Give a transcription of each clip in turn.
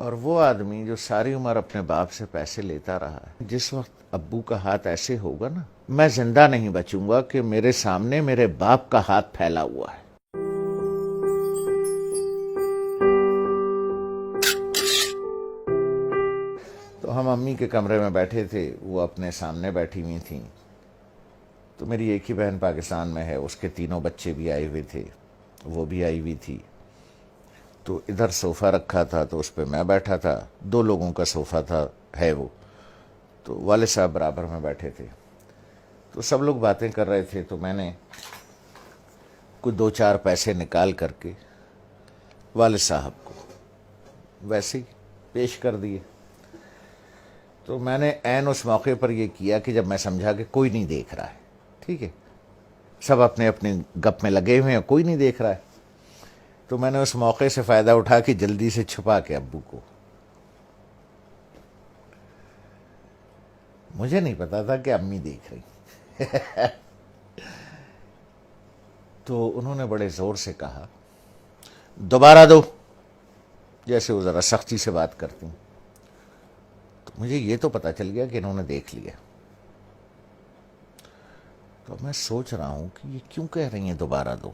اور وہ آدمی جو ساری عمر اپنے باپ سے پیسے لیتا رہا ہے، جس وقت ابو کا ہاتھ ایسے ہوگا نا، میں زندہ نہیں بچوں گا کہ میرے سامنے میرے باپ کا ہاتھ پھیلا ہوا ہے۔ تو ہم امی کے کمرے میں بیٹھے تھے، وہ اپنے سامنے بیٹھی ہوئی تھیں، تو میری ایک ہی بہن پاکستان میں ہے، اس کے تینوں بچے بھی آئے ہوئے تھے، وہ بھی آئی ہوئی تھی۔ تو ادھر صوفہ رکھا تھا تو اس پہ میں بیٹھا تھا، 2 لوگوں کا صوفہ تھا ہے وہ، تو والد صاحب برابر میں بیٹھے تھے۔ تو سب لوگ باتیں کر رہے تھے، تو میں نے کچھ 2-4 پیسے نکال کر کے والد صاحب کو ویسے ہی پیش کر دیے۔ تو میں نے عین اس موقع پر یہ کیا کہ جب میں سمجھا کہ کوئی نہیں دیکھ رہا ہے، ٹھیک ہے، سب اپنے اپنے گپ میں لگے ہوئے ہیں، کوئی نہیں دیکھ رہا ہے، تو میں نے اس موقع سے فائدہ اٹھا کے جلدی سے چھپا کے ابو کو، مجھے نہیں پتا تھا کہ امی دیکھ رہی تو انہوں نے بڑے زور سے کہا، دوبارہ دو، جیسے وہ ذرا سختی سے بات کرتی ہیں۔ تو مجھے یہ تو پتا چل گیا کہ انہوں نے دیکھ لیا۔ تو میں سوچ رہا ہوں کہ یہ کیوں کہہ رہی ہیں دوبارہ دو۔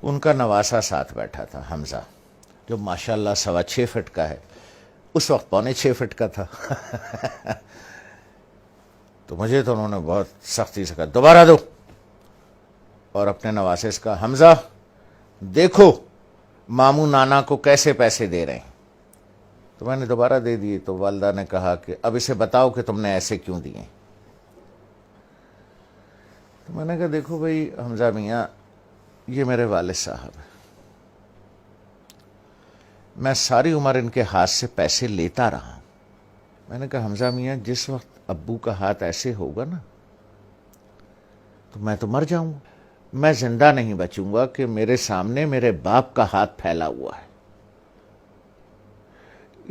ان کا نواسا ساتھ بیٹھا تھا، حمزہ، جو ماشاءاللہ 6.25 فٹ کا ہے، اس وقت 6.25 فٹ کا تھا تو مجھے تو انہوں نے بہت سختی سے کہا دوبارہ دو، اور اپنے نواسے سے کہا، حمزہ دیکھو ماموں نانا کو کیسے پیسے دے رہے ہیں۔ تو میں نے دوبارہ دے دیے، تو والدہ نے کہا کہ اب اسے بتاؤ کہ تم نے ایسے کیوں دیے۔ تو میں نے کہا دیکھو بھائی حمزہ میاں، یہ میرے والد صاحب ہیں، میں ساری عمر ان کے ہاتھ سے پیسے لیتا رہا ہوں۔ میں نے کہا حمزہ میاں، جس وقت ابو کا ہاتھ ایسے ہوگا نا، تو میں تو مر جاؤں گا، میں زندہ نہیں بچوں گا کہ میرے سامنے میرے باپ کا ہاتھ پھیلا ہوا ہے،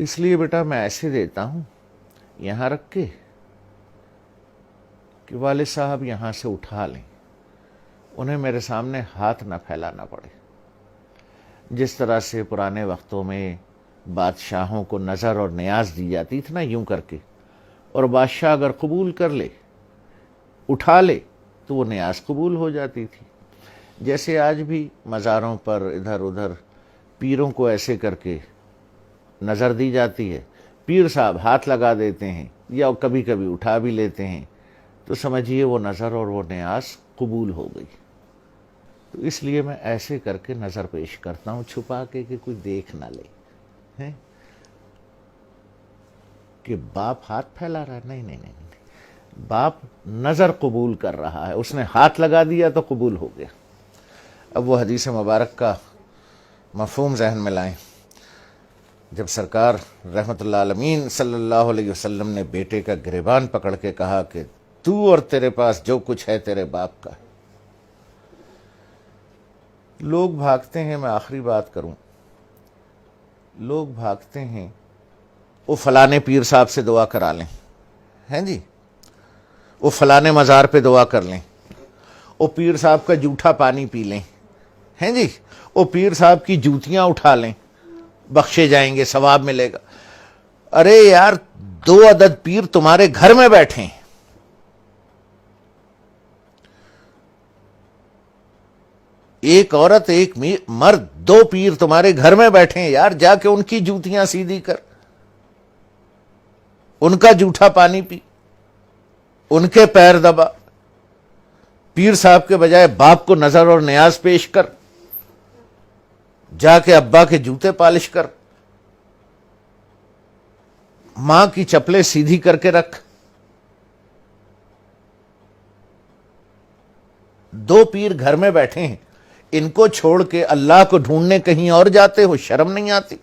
اس لیے بیٹا میں ایسے دیتا ہوں یہاں رکھ کے کہ والد صاحب یہاں سے اٹھا لیں، انہیں میرے سامنے ہاتھ نہ پھیلانا پڑے۔ جس طرح سے پرانے وقتوں میں بادشاہوں کو نظر اور نیاز دی جاتی تھی نا، یوں کر کے، اور بادشاہ اگر قبول کر لے، اٹھا لے، تو وہ نیاز قبول ہو جاتی تھی۔ جیسے آج بھی مزاروں پر ادھر ادھر پیروں کو ایسے کر کے نظر دی جاتی ہے، پیر صاحب ہاتھ لگا دیتے ہیں یا کبھی کبھی اٹھا بھی لیتے ہیں، تو سمجھیے وہ نظر اور وہ نیاز قبول ہو گئی۔ تو اس لیے میں ایسے کر کے نظر پیش کرتا ہوں، چھپا کے کہ کوئی دیکھ نہ لے کہ باپ ہاتھ پھیلا رہا ہے۔ نہیں نہیں نہیں، باپ نظر قبول کر رہا ہے، اس نے ہاتھ لگا دیا تو قبول ہو گیا۔ اب وہ حدیث مبارک کا مفہوم ذہن میں لائیں، جب سرکار رحمت اللہ عالمین صلی اللہ علیہ وسلم نے بیٹے کا گریبان پکڑ کے کہا کہ تو اور تیرے پاس جو کچھ ہے تیرے باپ کا ہے۔ لوگ بھاگتے ہیں، میں آخری بات کروں، لوگ بھاگتے ہیں وہ فلانے پیر صاحب سے دعا کرا لیں، ہیں جی، وہ فلانے مزار پہ دعا کر لیں، وہ پیر صاحب کا جھوٹا پانی پی لیں، ہیں جی، وہ پیر صاحب کی جوتیاں اٹھا لیں، بخشے جائیں گے، ثواب ملے گا۔ ارے یار، 2 عدد پیر تمہارے گھر میں بیٹھے ہیں، ایک عورت ایک مرد، 2 پیر تمہارے گھر میں بیٹھے ہیں یار، جا کے ان کی جوتیاں سیدھی کر، ان کا جھوٹا پانی پی، ان کے پیر دبا، پیر صاحب کے بجائے باپ کو نظر اور نیاز پیش کر، جا کے ابا کے جوتے پالش کر، ماں کی چپلیں سیدھی کر کے رکھ۔ 2 پیر گھر میں بیٹھے ہیں، ان کو چھوڑ کے اللہ کو ڈھونڈنے کہیں اور جاتے ہو، شرم نہیں آتی؟